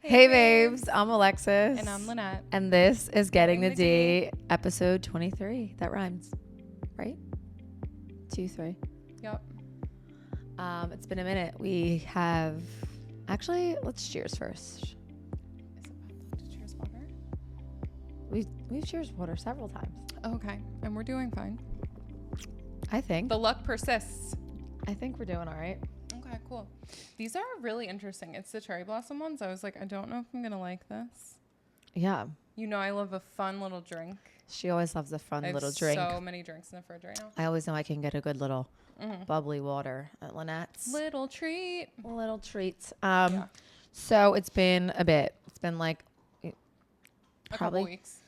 Hey babes, I'm Alexis. And I'm Lanette. And this is Getting the D, episode 23. That rhymes, right? 2-3. Yep. It's been a minute. We have, actually, let's cheers first. Is it about to cheers water? We've cheers water several times. Okay. And we're doing fine. I think. The luck persists. I think we're doing all right. Okay, cool. These are really interesting. It's the cherry blossom ones. I was like, I don't know if I'm going to like this. Yeah. You know, I love a fun little drink. She always loves a fun I have little drink. so many drinks in the fridge right now. I always know I can get a good little bubbly water at Lanette's. Little treat. Little treats. Yeah. So it's been a bit. It's been like A probably couple weeks.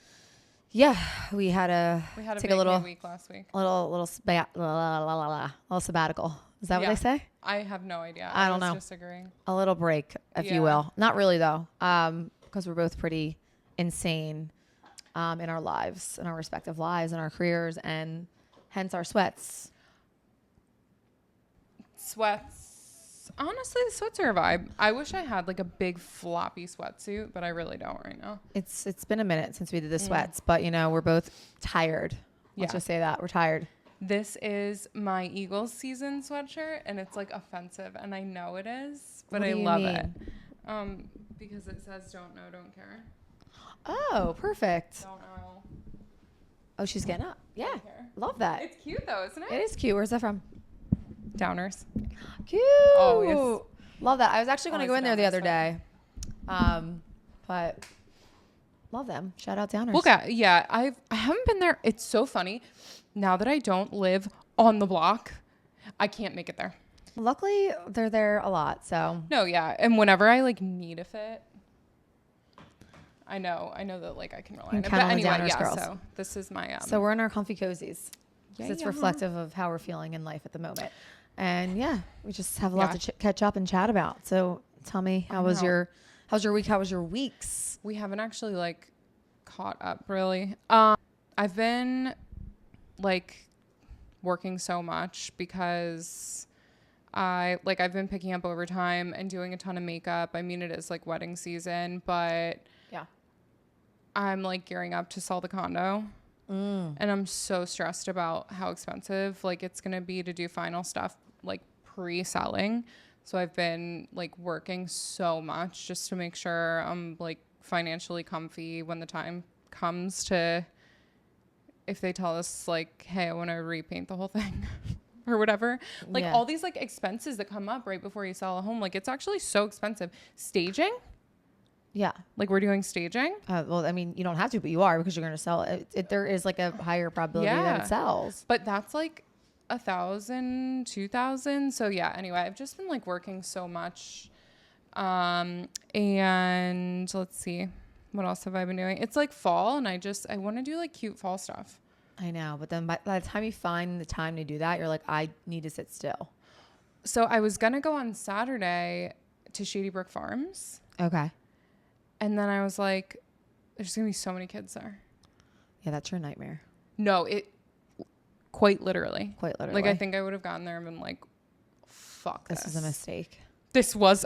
Yeah, we had a take a little week last week. little sabbatical. Is that what they say? I have no idea. I don't know. Just agreeing. A little break, if you will. Not really though, because we're both pretty insane in our lives, in our respective lives, in our careers, and hence our sweats. Sweats. Honestly, the sweats are a vibe. I wish I had like a big floppy sweatsuit, but I really don't right now. It's been a minute since we did the sweats, but you know we're both tired. Let's just say that we're tired. This is my Eagles season sweatshirt, and it's like offensive, and I know it is, but I love it. Because it says "Don't know, don't care." Oh, perfect. Don't know. Oh, she's getting up. Yeah, Don't care. love that. It's cute though, isn't it? It is cute. Where's that from? Downers. Cute. Always. Love that. I was actually going to go in there the Downers other day. But love them. Shout out Downers. Look at I haven't been there. It's so funny. Now that I don't live on the block, I can't make it there. Luckily, they're there a lot. So No, yeah. And whenever I like need a fit, I know that like I can rely on it. count But on the anyway, Downers girls. so this is my so we're in our comfy cozies. Yeah, It's yeah. reflective of how we're feeling in life at the moment. And yeah, we just have a lot to catch up and chat about. So tell me, how's your week? How was your weeks? We haven't actually like caught up really. I've been like working so much because I've been picking up overtime and doing a ton of makeup. I mean, it is like wedding season, but Yeah. I'm like gearing up to sell the condo. And I'm so stressed about how expensive like it's going to be to do final stuff like pre-selling. So I've been like working so much just to make sure I'm like financially comfy when the time comes to, if they tell us like, hey, I want to repaint the whole thing or whatever, like all these like expenses that come up right before you sell a home. Like it's actually so expensive. Staging. Yeah. Like we're doing staging. Well, I mean, you don't have to, but you are because you're going to sell it. There is like a higher probability that it sells. But that's like $1,000, $2,000. So yeah, anyway, I've just been like working so much. And let's see, what else have I been doing? It's like fall and I want to do like cute fall stuff. I know. But then by the time you find the time to do that, you're like, I need to sit still. So I was going to go on Saturday to Shady Brook Farms. Okay. And then I was like, there's going to be so many kids there. Yeah, that's your nightmare. No, quite literally. Quite literally. Like I think I would have gotten there and been like, fuck this. This is a mistake. This was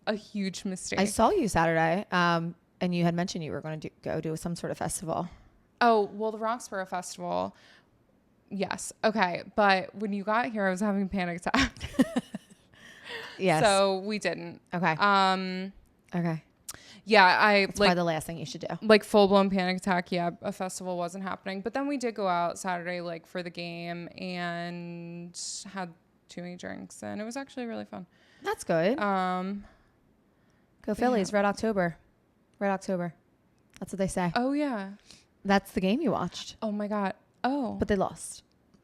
a huge mistake. I saw you Saturday, and you had mentioned you were going to go do some sort of festival. Oh, well, the Roxborough Festival. Yes. Okay. But when you got here, I was having a panic attack. Yes. So we didn't. Okay. Okay. Yeah, It's probably the last thing you should do. like full blown panic attack. Yeah, a festival wasn't happening. But then we did go out Saturday, like for the game, and had too many drinks, and it was actually really fun. That's good. Go Phillies! Red October. Red October. That's what they say. Oh yeah. That's the game you watched. Oh my God. Oh. But they lost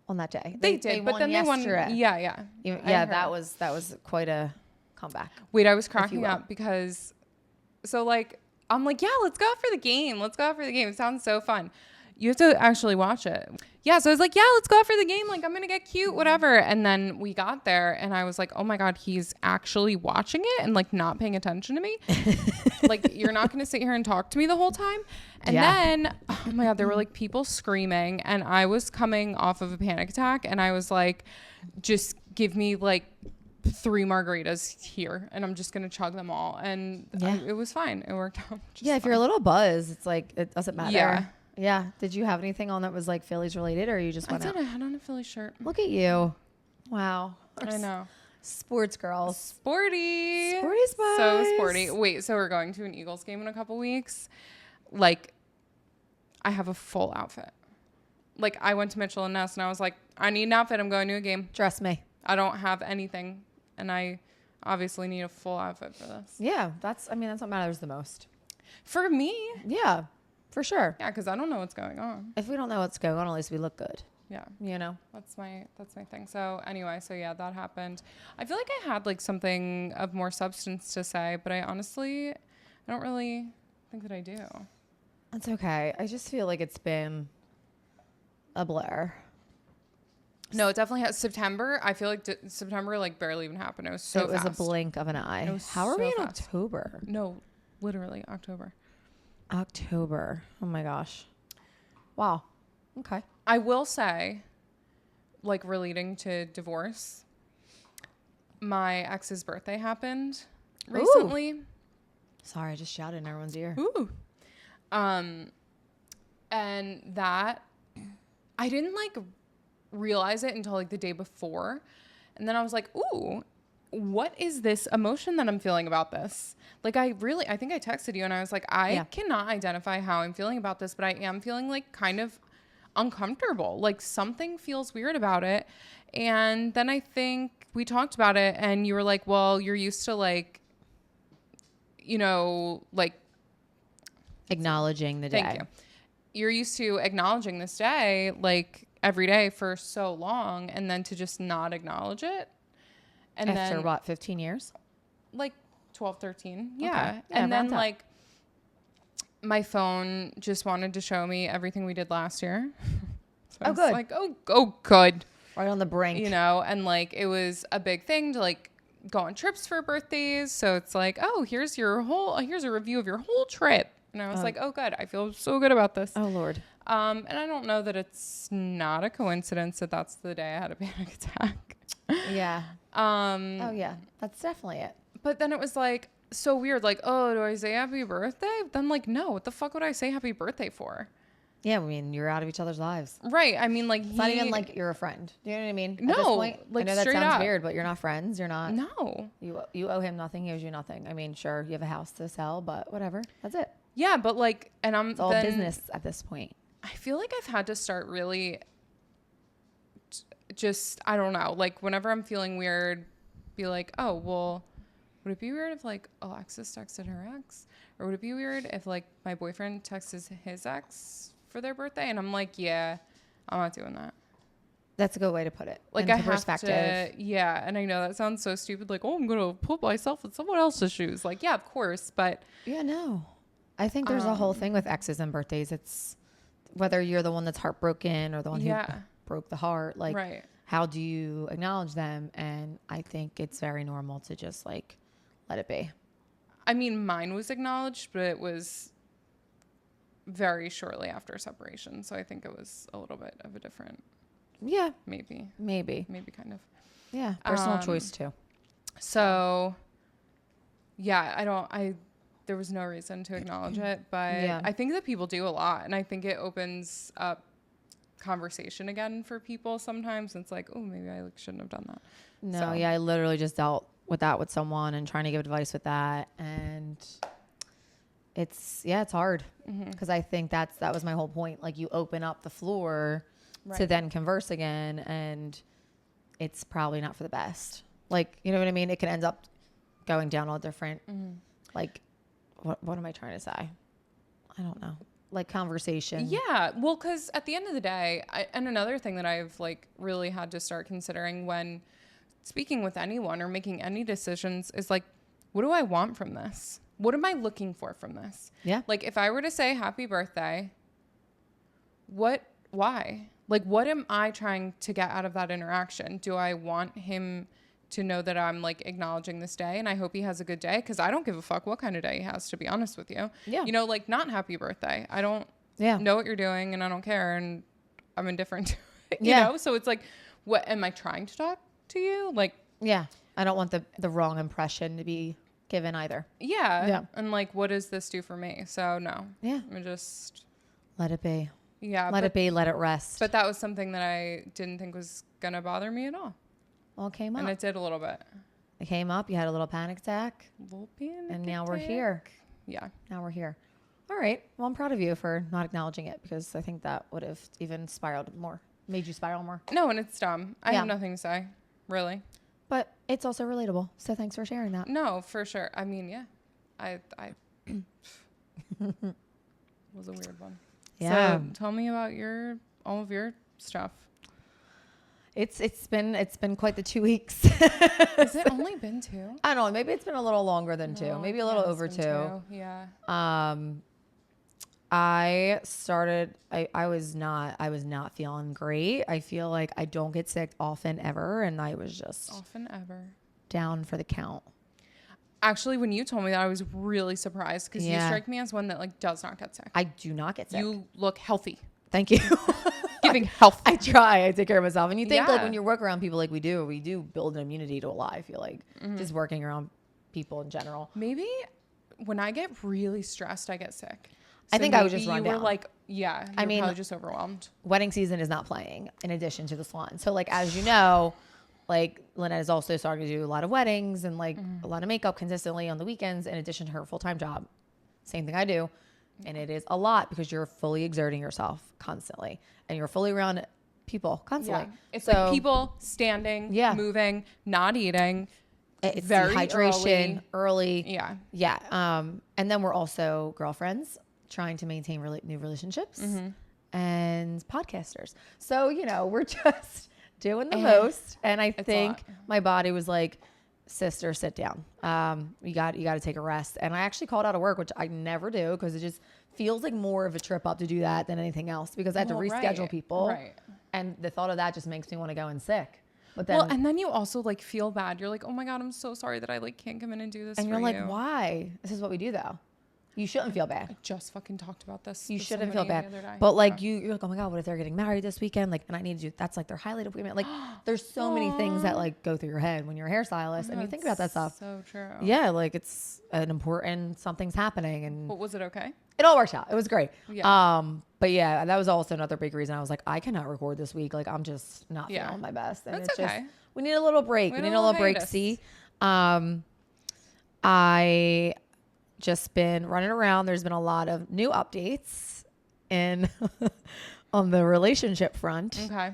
on that day. They did, but then yesterday. they won. Yeah. Yeah, that was quite a comeback. Wait, I was cracking up because. So, like, I'm like, yeah, let's go out for the game. Let's go out for the game. It sounds so fun. You have to actually watch it. Yeah, so I was like, yeah, let's go out for the game. Like, I'm going to get cute, whatever. And then we got there, and I was like, oh, my God, he's actually watching it and, like, not paying attention to me. Like, you're not going to sit here and talk to me the whole time. And then, oh, my God, there were, like, people screaming, and I was coming off of a panic attack, and I was like, just give me, like, 3 margaritas here and I'm just going to chug them all. And it was fine. It worked out. If you're a little buzzed, it's like, it doesn't matter. Yeah. Yeah. Did you have anything on that was like Phillies related, or you just went out? I had on a Philly shirt. Look at you. Wow. I know. Sports girls. Sporty. Sporty spice. So sporty. Wait, so we're going to an Eagles game in a couple weeks. Like, I have a full outfit. Like, I went to Mitchell and Ness and I was like, I need an outfit. I'm going to a game. Dress me. I don't have anything. And I obviously need a full outfit for this. Yeah. That's what matters the most. For me. Yeah. For sure. Yeah, because I don't know what's going on. If we don't know what's going on, at least we look good. Yeah. You know? That's my thing. So anyway, that happened. I feel like I had like something of more substance to say, but I don't really think that I do. That's okay. I just feel like it's been a blur. No, it definitely has. September, I feel like September like barely even happened. It was so fast. It was a blink of an eye. How are we in October? No, literally October. Oh my gosh. Wow. Okay. I will say, like relating to divorce, my ex's birthday happened recently. Ooh. Sorry, I just shouted in everyone's ear. Ooh. And that I didn't like realize it until like the day before. And then I was like, ooh, what is this emotion that I'm feeling about this? Like I think I texted you and I was like, I cannot identify how I'm feeling about this, but I am feeling like kind of uncomfortable. Like something feels weird about it. And then I think we talked about it and you were like, well, you're used to like, you know, like acknowledging the day. Thank you. You're used to acknowledging this day like every day for so long, and then to just not acknowledge it. And after then, what, 15 years? Like 12, 13. Yeah. Okay. And then like my phone just wanted to show me everything we did last year. So I was good. like, oh, good. Right on the brink. You know, and like it was a big thing to like go on trips for birthdays. So it's like, oh, here's a review of your whole trip. And I was like, oh, good. I feel so good about this. Oh, Lord. And I don't know that it's not a coincidence that that's the day I had a panic attack. Yeah. Oh, yeah. That's definitely it. But then it was like so weird. Like, oh, do I say happy birthday? Then like, no, what the fuck would I say happy birthday for? Yeah, I mean, you're out of each other's lives. Right. I mean, like, it's not even like you're a friend. Do you know what I mean? No. At this point, like, I know that sounds up. weird, but you're not friends. You're not. No. You owe him nothing. He owes you nothing. I mean, sure, you have a house to sell, but whatever. That's it. Yeah, but like, and it's all business at this point. I feel like I've had to start really just, I don't know, like whenever I'm feeling weird, be like, oh, well, would it be weird if like Alexis texted her ex? Or would it be weird if like my boyfriend texts his ex for their birthday? And I'm like, yeah, I'm not doing that. That's a good way to put it. Like I have to, yeah. And I know that sounds so stupid. Like, oh, I'm going to put myself in someone else's shoes. Like, yeah, of course. But yeah, no. I think there's a whole thing with exes and birthdays. It's whether you're the one that's heartbroken or the one who broke the heart. Like, how do you acknowledge them? And I think it's very normal to just like let it be. I mean, mine was acknowledged, but it was very shortly after separation. So I think it was a little bit of a different. Yeah. Maybe kind of. Yeah. Personal choice too. So yeah, there was no reason to acknowledge it, but I think that people do a lot. And I think it opens up conversation again for people sometimes. It's like, oh, maybe I shouldn't have done that. No. Yeah. I literally just dealt with that with someone and trying to give advice with that. And it's hard because I think that was my whole point. Like you open up the floor to then converse again, and it's probably not for the best. Like, you know what I mean? It can end up going down all different, like, what am I trying to say? I don't know. Like conversation. Yeah. Well, because at the end of the day, and another thing that I've like really had to start considering when speaking with anyone or making any decisions is like, what do I want from this? What am I looking for from this? Yeah. Like if I were to say happy birthday, why? Like, what am I trying to get out of that interaction? Do I want him to know that I'm like acknowledging this day and I hope he has a good day? Because I don't give a fuck what kind of day he has, to be honest with you. Yeah. You know, like not happy birthday. I don't know what you're doing and I don't care and I'm indifferent to it, you know? So it's like, what am I trying to talk to you? Like, yeah. I don't want the wrong impression to be given either. Yeah. Yeah. And like, what does this do for me? So no. Yeah. I just Let it be. Yeah. Let it be. Let it rest. But that was something that I didn't think was gonna bother me at all. Well, it came up. And it did a little bit. It came up. You had a little panic attack. And now we're here. Yeah. Now we're here. All right. Well, I'm proud of you for not acknowledging it because I think that would have even spiraled more, made you spiral more. No, and it's dumb. I have nothing to say, really. But it's also relatable. So thanks for sharing that. No, for sure. I mean, yeah. I was a weird one. Yeah. So tell me about all of your stuff. It's been quite the 2 weeks. Has it only been 2? I don't know. Maybe it's been a little longer than 2. Maybe a little over 2. Yeah. I was not feeling great. I feel like I don't get sick often ever, and I was just down for the count. Actually, when you told me that, I was really surprised because you strike me as one that like does not get sick. I do not get sick. You look healthy. Thank you. Giving health. I try. I take care of myself. And you think like when you work around people like we do build an immunity to a lot. I feel like just working around people in general. Maybe when I get really stressed, I get sick. So I think I was just run down. Were like, yeah, I mean, probably just overwhelmed. Wedding season is not playing in addition to the salon. So like, as you know, like Lanette is also starting to do a lot of weddings and like a lot of makeup consistently on the weekends in addition to her full-time job. Same thing I do. And it is a lot because you're fully exerting yourself constantly and you're fully around people constantly. Yeah. It's like people standing, moving, not eating. It's very dehydration early. Yeah. Yeah. And then we're also girlfriends trying to maintain new relationships and podcasters. So, you know, we're just doing the most. And I think my body was like, sister, sit down. You got to take a rest. And I actually called out of work, which I never do because it just feels like more of a trip up to do that than anything else because I have to reschedule people. Right. And the thought of that just makes me want to go in sick. But then, and then you also like feel bad. You're like, oh my God, I'm so sorry that I like can't come in and do this. And you're like, why? This is what we do though. You shouldn't feel bad. I just fucking talked about this. You shouldn't feel bad. But like you're like, oh my God, what if they're getting married this weekend? Like, and I need to do, that's like their highlight of weekend. Like there's so many things that like go through your head when you're a hairstylist and you think about that stuff. So true. Yeah. Like it's an important, something's happening. And but was it okay? It all worked out. It was great. Yeah. But yeah, that was also another big reason I was like, I cannot record this week. Like I'm just not feeling my best. And that's okay. We need a little break. We need a little break. See, I just been running around. There's been a lot of new updates in on the relationship front. Okay.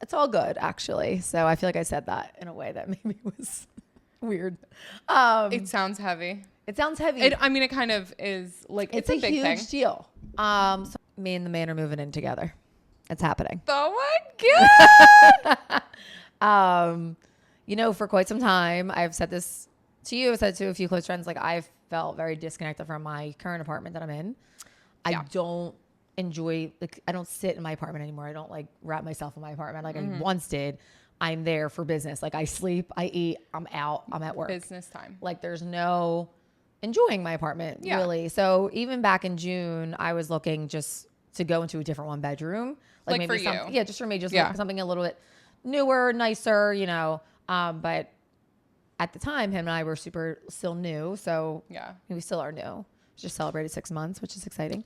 It's all good actually. So I feel like I said that in a way that maybe was weird. It sounds heavy. It sounds heavy. It kind of is like, it's a big huge thing. deal. So me and the man are moving in together. It's happening. Oh my God. You know, for quite some time, I've said this to you, I've said to a few close friends, like I've felt very disconnected from my current apartment that I'm in. I don't enjoy, like, I don't sit in my apartment anymore. I don't like wrap myself in my apartment like I once did. I'm there for business. Like I sleep, I eat, I'm out, I'm at work. Business time. Like there's no enjoying my apartment really. So even back in June, I was looking just to go into a different 1-bedroom. Like maybe for you. Yeah, just for me, just like something a little bit newer, nicer, you know. But at the time, him and I were still new. So we still are new. Just celebrated 6 months, which is exciting.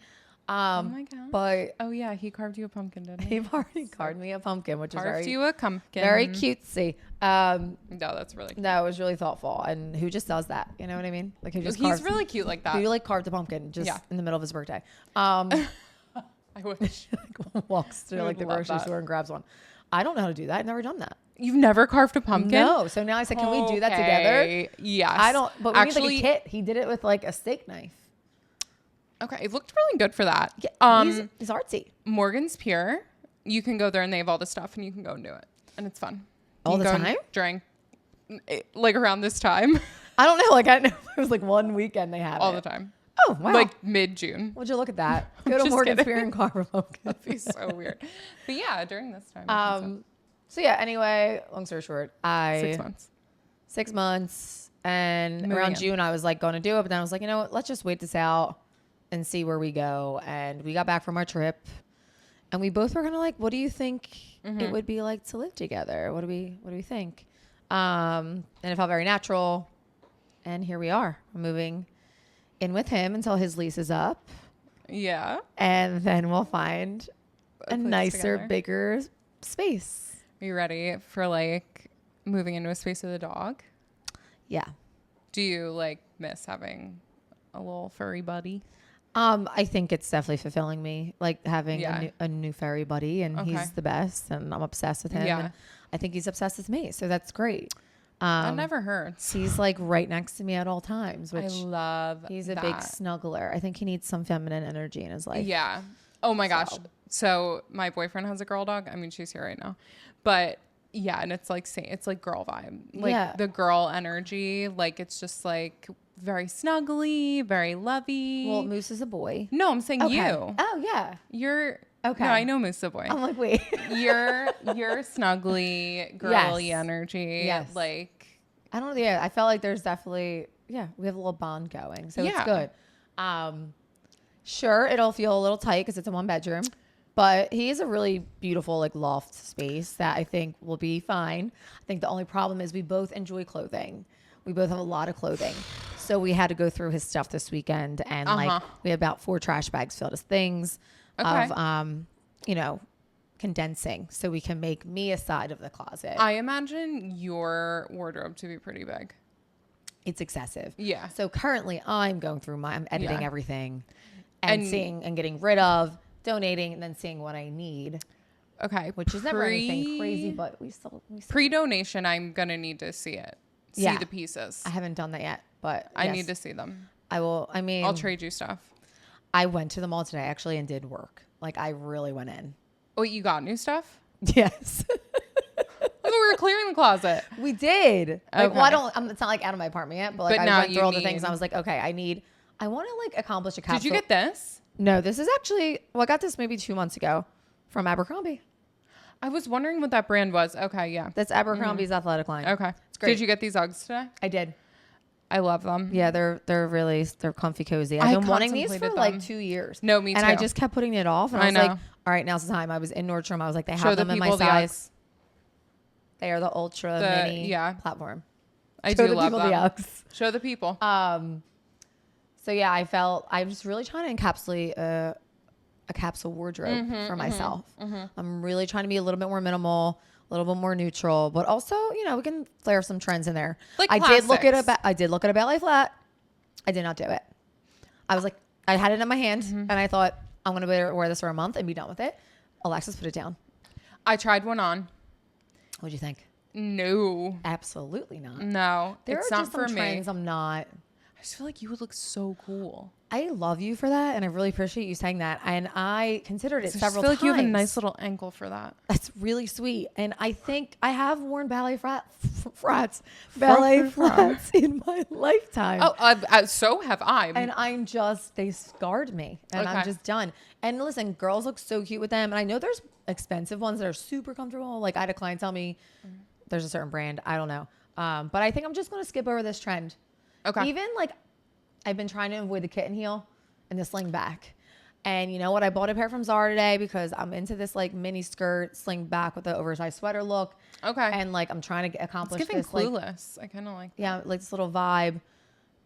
Oh my God. But oh yeah, he carved you a pumpkin, didn't he? He already carved me a pumpkin, which is very cutesy. No, that's really cute. No, it was really thoughtful. And who just does that? You know what I mean? Like he's really cute like that. Who like carved a pumpkin just in the middle of his birthday? I wish. Walks to like the grocery store and grabs one. I don't know how to do that. I've never done that. You've never carved a pumpkin? No. So now I said, can we do that together? Yes. I don't. But we need like a kit. He did it with like a steak knife. Okay, it looked really good for that. Yeah, he's artsy. Morgan's Pier. You can go there and they have all the stuff and you can go and do it. And it's fun. All the time? During, like around this time. I don't know. Like I know it was like one weekend they had all the time. Oh, wow. Like mid-June. Would you look at that? Go to Morgan's Pier and carve a pumpkin. That'd be so weird. But yeah, during this time. So yeah, anyway, long story short, 6 months. 6 months. And around June, I was like going to do it. But then I was like, you know what? Let's just wait this out and see where we go. And we got back from our trip. And we both were kind of like, what do you think it would be like to live together? What do we think? And it felt very natural. And here we are. We're moving in with him until his lease is up. Yeah. And then we'll find a place nicer, together. bigger space. Are you ready for like moving into a space with a dog? Yeah. Do you like miss having a little furry buddy? I think it's definitely fulfilling me, like having Yeah. a new furry buddy, and Okay. he's the best, and I'm obsessed with him. Yeah. And I think he's obsessed with me, so that's great. That never hurts. He's like right next to me at all times, I which love he's a that. big snuggler. I think he needs some feminine energy in his life. Yeah. Oh my gosh. So. So my boyfriend has a girl dog. I mean, she's here right now, but yeah, and it's like it's like girl vibe, like Yeah. the girl energy. Like it's just like very snuggly, very lovey. Well, Moose is a boy. No, I'm saying Okay. you. Oh yeah. You're Okay. No, I know Moose the boy. I'm like, wait. You're snuggly, girly Yes. energy. Yes. Like I don't know. Yeah, I felt like there's definitely, we have a little bond going. So it's Yeah. good. Sure, it'll feel a little tight because it's a 1-bedroom, but he is a really beautiful like loft space that I think will be fine. I think the only problem is we both enjoy clothing. We both have a lot of clothing. So we had to go through his stuff this weekend and like we had about 4 trash bags filled with things Okay. of, condensing so we can make me a side of the closet. I imagine your wardrobe to be pretty big. It's excessive. Yeah. So currently I'm going through I'm editing Yeah. everything and seeing and getting rid of, donating, and then seeing what I need, Okay. which is never anything crazy, but we still Pre-donation, I'm going to need to see it. See Yeah. the pieces. I haven't done that yet, but I yes, need to see them. I will. I mean, I'll trade you stuff. I went to the mall today actually and did work. Like I really went in. Oh, you got new stuff? Yes. We were clearing the closet. We did. Like, well, I Okay. don't, it's not like out of my apartment yet, but like But I now went through you all the things and I need- was like, okay, I want to like accomplish a capsule. Did you get this? No, this is actually, I got this maybe 2 months ago from Abercrombie. I was wondering what that brand was. Okay, yeah. That's Abercrombie's athletic line. Okay. It's great. Did you get these Uggs today? I did. I love them. Yeah, they're comfy cozy. I I've been wanting these for contemplated like them. 2 years. No, me And I too. just kept putting it off. And I I was know. like, all right, now's the time. I was in Nordstrom. I was like, they Show have the them in my people the size. Uggs. They are the ultra mini yeah. platform. I Show do the love people them. the Uggs. Show the people. So yeah, I was really trying to encapsulate a capsule wardrobe for myself. I'm really trying to be a little bit more minimal, a little bit more neutral, but also, we can flare some trends in there. Like I did look classics. at a ballet flat. I did not do it. I was like, I had it in my hand and I thought I'm going to wear this for a month and be done with it. Alexis put it down. I tried one on. What'd you think? No. Absolutely not. No. There it's are not just for some me. trends I'm not. I just feel like you would look so cool. I love you for that, and I really appreciate you saying that. And I considered it I just several feel times. like you have a nice little ankle for that. That's really sweet. And I think I have worn ballet flats in my lifetime. Oh, so have I. And they scarred me and I'm Okay. just done. And listen, girls look so cute with them. And I know there's expensive ones that are super comfortable. Like I had a client tell me there's a certain brand. I don't know. But I think I'm just going to skip over this trend. Okay. Even like I've been trying to avoid the kitten heel and the sling back. And you know what? I bought a pair from Zara today because I'm into this like mini skirt sling back with the oversized sweater look. Okay. And like I'm trying to accomplish It's giving this like clueless. I kind of like that. yeah, like this little vibe.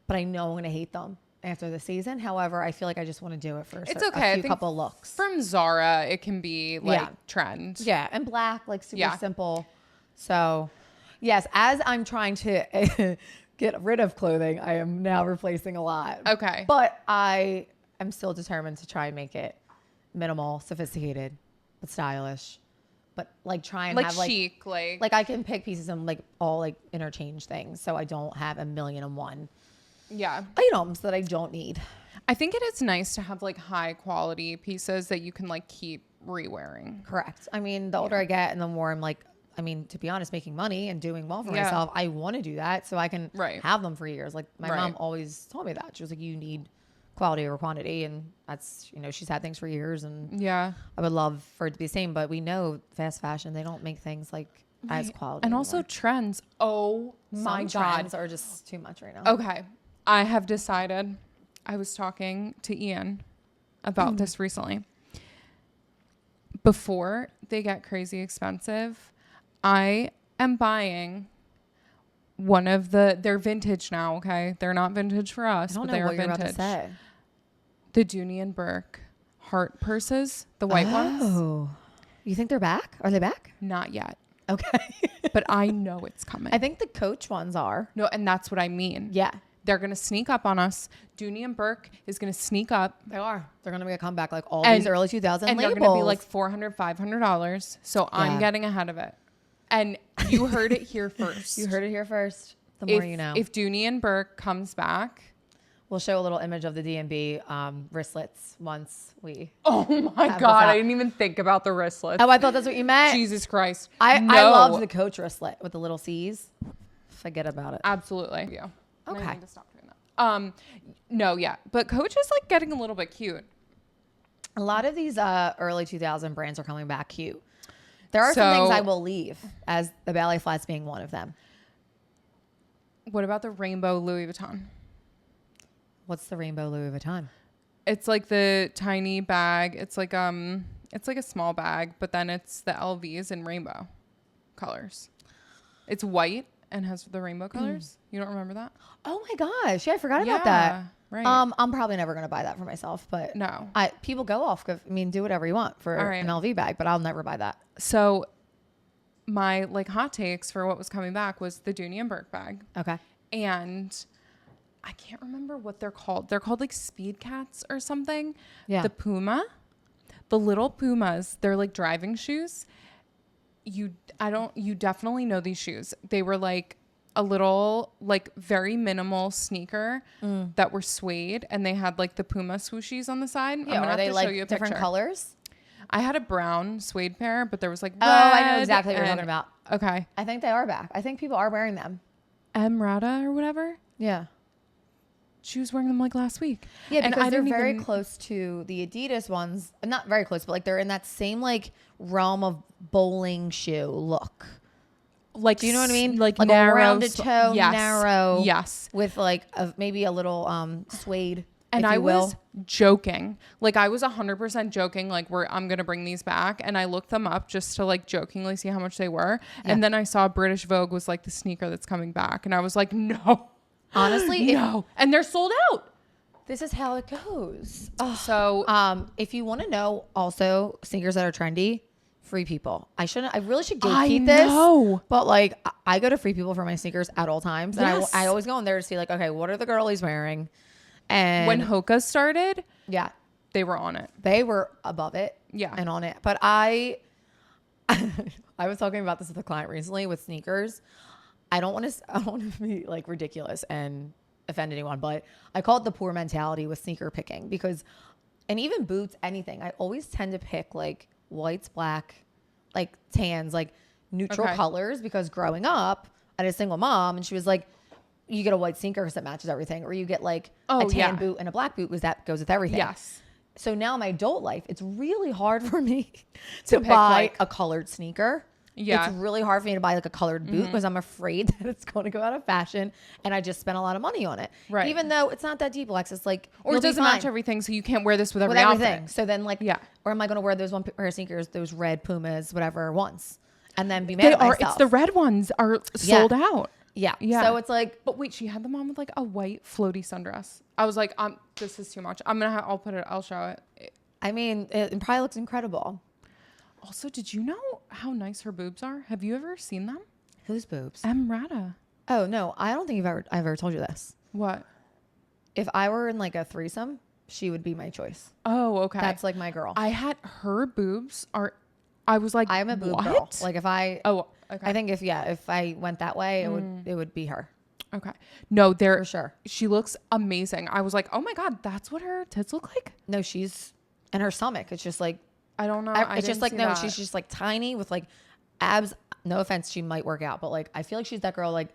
But I know I'm gonna hate them after the season. However, I feel like I just want to do it for It's okay. I a few think couple looks. From Zara, it can be like Yeah. trend. Yeah, and black, like super Yeah. simple. So, yes, as I'm trying to get rid of clothing, I am now replacing a lot. Okay. But I am still determined to try and make it minimal, sophisticated, but stylish. But like try and Like have chic, like I can pick pieces and like all like interchange things, so I don't have 1,000,001 yeah. items that I don't need. I think it is nice to have like high quality pieces that you can like keep re-wearing. Correct. I mean, the older I get and the more I'm like, to be honest, making money and doing well for Yeah. myself, I want to do that so I can Right. have them for years. Like my Right. mom always told me that. She was like, you need quality over quantity. And that's, she's had things for years and Yeah. I would love for it to be the same, but we know fast fashion, they don't make things like as quality. And also anymore. trends. Oh my Some God. trends are just too much right now. Okay. I have decided, I was talking to Ian about this recently. Before they get crazy expensive, I am buying they're vintage now. Okay. They're not vintage for us, I don't but know they are what you're vintage. about to say. The Dooney and Burke heart purses, the white ones. Oh, you think they're back? Are they back? Not yet, Okay. but I know it's coming. I think the Coach ones are. No, and that's what I mean. Yeah. They're going to sneak up on us. Dooney and Burke is going to sneak up. They are. They're going to make a comeback like all these early 2000 and labels. they're going to be like $400, $500. So I'm getting ahead of it. And you heard it here first. You heard it here first. The more you know. If Dooney and Burke comes back. We'll show a little image of the D&B wristlets once we. Oh my God. I didn't even think about the wristlets. Oh, I thought that's what you meant. Jesus Christ. I loved the Coach wristlet with the little C's. Forget about it. Absolutely. Yeah. Okay. I need to stop doing that. No, yeah. But Coach is like getting a little bit cute. A lot of these early 2000 brands are coming back cute. There are some things I will leave, as the ballet flats being one of them. What about the rainbow Louis Vuitton? What's the rainbow Louis Vuitton? It's like the tiny bag. It's like a small bag, but then it's the LVs in rainbow colors. It's white and has the rainbow colors. You don't remember that? Oh my gosh. Yeah, I forgot about that. Right. I'm probably never going to buy that for myself, but no. People go off. I mean, do whatever you want for an LV bag, but I'll never buy that. So my like hot takes for what was coming back was the Dooney and Burke bag. Okay. And I can't remember what they're called. They're called like Speed Cats or something. Yeah. The Puma, the little Pumas, they're like driving shoes. You definitely know these shoes. They were like a little like very minimal sneaker that were suede, and they had like the Puma swooshies on the side. Yeah, I'm gonna are they have to like show you a different picture. colors? I had a brown suede pair, but there was like red. Oh, I know exactly what you're talking about. Okay. I think they are back. I think people are wearing them. Emrata or whatever. Yeah. She was wearing them like last week. Yeah, because and they're very close to the Adidas ones. Not very close, but like they're in that same like realm of bowling shoe look. Like, do you know what I mean? Like narrow, a rounded toe, yes, narrow. Yes. With like maybe a little suede. And I was joking. Like I was 100% joking. Like I'm going to bring these back. And I looked them up just to like jokingly see how much they were. Yeah. And then I saw British Vogue was like the sneaker that's coming back. And I was like, no. Honestly, no. And they're sold out. This is how it goes. Oh. So if you want to know also sneakers that are trendy, Free People. I really should gatekeep this. But like I go to Free People for my sneakers at all times. And I always go in there to see like, okay, what are the girlies wearing? And when Hoka started, yeah, they were on it. They were above it. Yeah. And on it. But I was talking about this with a client recently with sneakers. I don't want to be like ridiculous and offend anyone, but I call it the poor mentality with sneaker picking because, and even boots, anything, I always tend to pick like whites, black, like tans, like neutral colors because growing up I had a single mom and she was like, you get a white sneaker because it matches everything, or you get like a tan boot and a black boot because that goes with everything. Yes. So now in my adult life, it's really hard for me to buy a colored sneaker. Yeah. It's really hard for me to buy like a colored boot because I'm afraid that it's going to go out of fashion and I just spent a lot of money on it. Right. Even though it's not that deep, Alexis. Like, or it doesn't match everything, so you can't wear this with every outfit. So then like, or am I going to wear those one pair of sneakers, those red Pumas, whatever, once, and then be mad at myself? It's the red ones are sold out. Yeah. So it's like, but wait, she had them on with like a white floaty sundress. I was like, this is too much. I'll show it. I mean, it probably looks incredible. Also, did you know how nice her boobs are? Have you ever seen them? Whose boobs? Emrata. Oh no, I don't think I've ever told you this. What? If I were in like a threesome, she would be my choice. Oh, okay. That's like my girl. I had her boobs are. I was like, I'm a boob girl. Like if I. Oh, okay. I think if I went that way, it would be her. Okay. No, for sure. She looks amazing. I was like, oh my God, that's what her tits look like. No, and her stomach. It's just like. I don't know. It's just like, no, she's just like tiny with like abs. No offense, she might work out, but like I feel like she's that girl like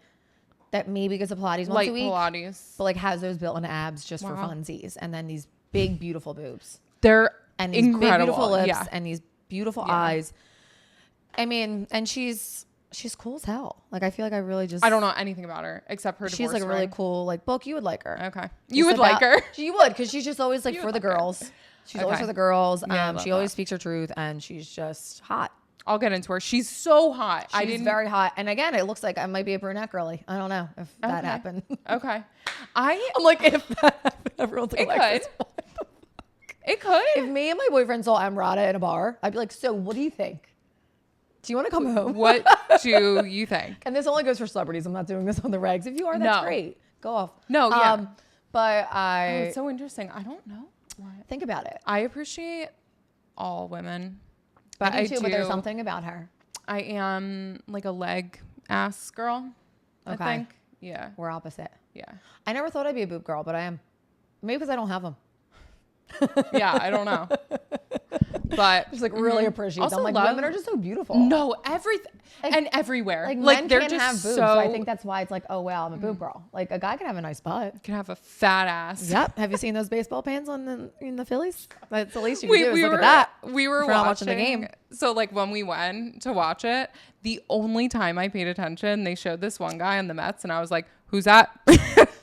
that maybe gets a Pilates once a week. Pilates. But like has those built-in abs just for funsies. And then these big, beautiful boobs. They're and these incredible. Big, beautiful lips and these beautiful eyes. I mean, and she's cool as hell. Like I feel like I really just. I don't know anything about her except her divorce. She's like a really cool like book. You would like her. Okay. You would like her. You would because she's just always like for the girls. She's always for the girls. Yeah, she always speaks her truth and she's just hot. I'll get into her. She's so hot. She's very hot. And again, it looks like I might be a brunette girly. I don't know if that happened. Okay. I'm like, if that happened, everyone's like, Alexis, what the fuck? It could. If me and my boyfriend saw Emrata in a bar, I'd be like, so what do you think? Do you want to come home? What do you think? And this only goes for celebrities. I'm not doing this on the regs. If you are, that's great. Go off. No, yeah. But it's so interesting. I don't know. Think about it. I appreciate all women. But I do too, but there's something about her. I am like a leg ass girl. Okay. I think. Yeah. We're opposite. Yeah. I never thought I'd be a boob girl, but I am. Maybe because I don't have them. Yeah, I don't know. But just like really appreciate also them. Like women are just so beautiful. No, everything and everywhere. Like they're men can't just have boobs. So I think that's why it's like, oh wow, I'm a boob girl. Like a guy can have a nice butt. Can have a fat ass. Yep. Have you seen those baseball pants in the Phillies? That's the least you can do is look at that. We were watching the game. So like when we went to watch it, the only time I paid attention, they showed this one guy on the Mets, and I was like, "Who's that?"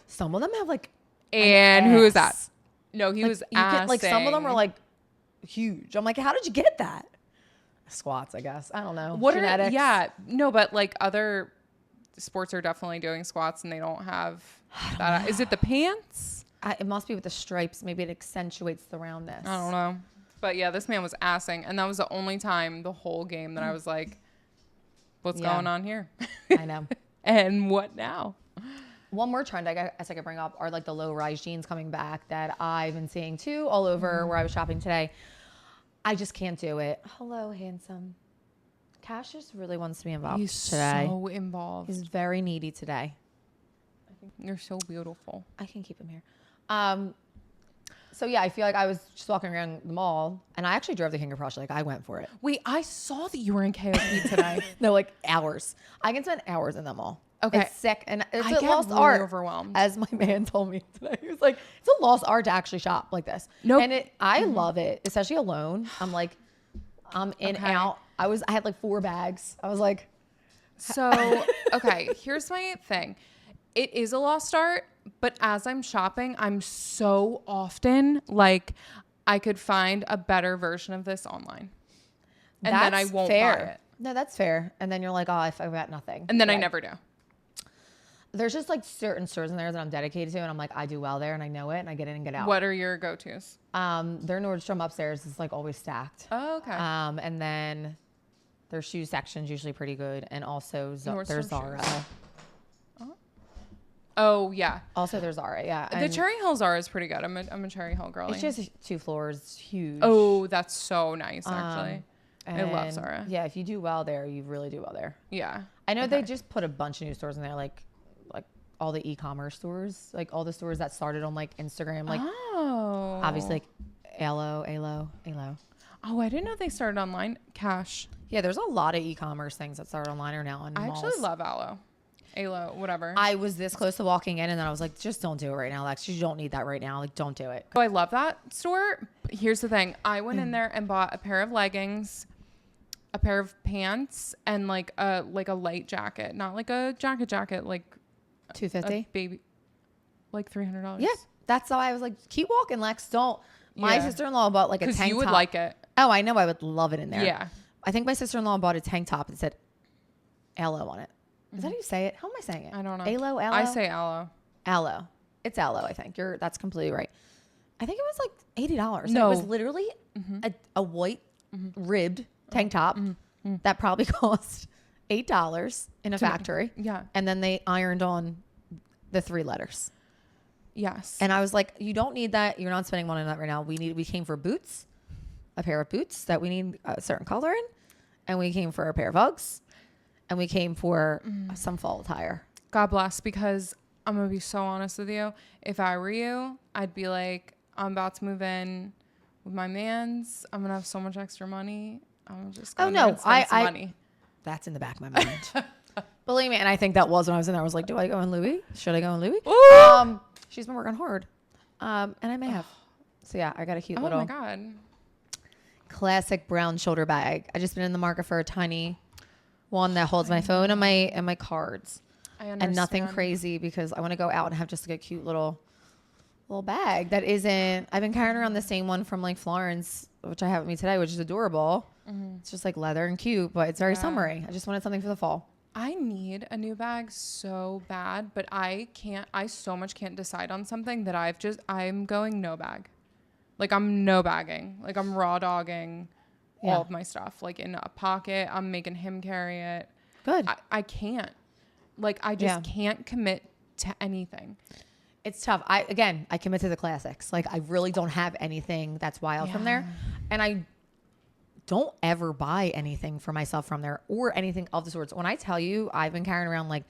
Some of them have like. And who is that? No, he was assing. Like some of them are like huge. I'm like, how did you get that? Squats, I guess. I don't know. What genetics. No, but like other sports are definitely doing squats and they don't have that. Is it the pants? It must be with the stripes. Maybe it accentuates the roundness. I don't know. But yeah, this man was assing, and that was the only time the whole game that I was like, what's going on here? I know. And what now? One more trend I guess I could bring up are like the low-rise jeans coming back that I've been seeing too all over where I was shopping today. I just can't do it. Hello, handsome. Cassius really wants to be involved today. He's so involved. He's very needy today. I think you're so beautiful. I can keep him here. So yeah, I feel like I was just walking around the mall, and I actually drove the King of Prussia. Like I went for it. Wait, I saw that you were in KOP today. No, like hours. I can spend hours in the mall. Okay. It's sick, and it's I a get lost really art. overwhelmed. As my man told me today, he was like, "It's a lost art to actually shop like this." Nope. And I love it, especially alone. I'm like, I'm in out. I had like 4 bags. I was like, so okay. Here's my thing. It is a lost art, but as I'm shopping, I'm so often like, I could find a better version of this online, and then I won't buy it. No, that's fair. And then you're like, oh, I've got nothing. And then I never do. There's just like certain stores in there that I'm dedicated to, and I'm like, I do well there, and I know it, and I get in and get out. What are your go-tos? Their Nordstrom upstairs is like always stacked. Oh, okay. And then their shoe section's usually pretty good, and also there's Zara. Oh yeah. Also there's Zara, yeah. The Cherry Hill Zara is pretty good. I'm a Cherry Hill girl. It's just 2 floors, it's huge. Oh, that's so nice actually. I love Zara. Yeah, if you do well there, you really do well there. Yeah. I know they just put a bunch of new stores in there, like all the e-commerce stores, like all the stores that started on like Instagram, like obviously like Alo. Oh, I didn't know they started online. Cash. Yeah, there's a lot of e-commerce things that start online or now in malls. I actually love Alo, whatever. I was this close to walking in, and then I was like, just don't do it right now, Lex. You don't need that right now. Like, don't do it. Oh, I love that store. Here's the thing. I went in there and bought a pair of leggings, a pair of pants, and like a light jacket. Not like a jacket, like $250 baby, like $300. Yeah, that's how I was like, keep walking, Lex. Don't. My sister-in-law bought like a tank top. You would like it. Oh, I know. I would love it in there. Yeah. I think my sister-in-law bought a tank top that said Aloe on it. Is that how you say it? How am I saying it? I don't know. Aloe? I say aloe. Aloe. It's aloe, I think. That's completely right. I think it was like $80. No. It was literally a white ribbed tank top that probably cost $8 in a factory. Yeah. And then they ironed on the 3 letters. Yes. And I was like, you don't need that. You're not spending money on that right now. We came for boots, a pair of boots that we need a certain color in. And we came for a pair of Uggs. And we came for some fall attire. God bless, because I'm going to be so honest with you. If I were you, I'd be like, I'm about to move in with my mans. I'm going to have so much extra money. I'm just going to spend some money. That's in the back of my mind. Believe me. And I think that was when I was in there. I was like, do I go in Louis? Should I go in Louis? She's been working hard. And I may have. So yeah, I got a cute little. Oh my God. Classic brown shoulder bag. I just been in the market for a tiny one that holds my phone and my cards. I understand. And nothing crazy because I want to go out and have just like a cute little bag that isn't. I've been carrying around the same one from like Florence, which I have with me today, which is adorable. It's just like leather and cute, but it's very summery. I just wanted something for the fall. I need a new bag so bad, but I so much can't decide on something that I'm going no bag. Like I'm no bagging. Like I'm raw dogging all of my stuff. Like in a pocket, I'm making him carry it. Good. I can't. Like I just can't commit to anything. It's tough. I commit to the classics. Like I really don't have anything that's wild from there. And I don't ever buy anything for myself from there or anything of the sorts. When I tell you I've been carrying around like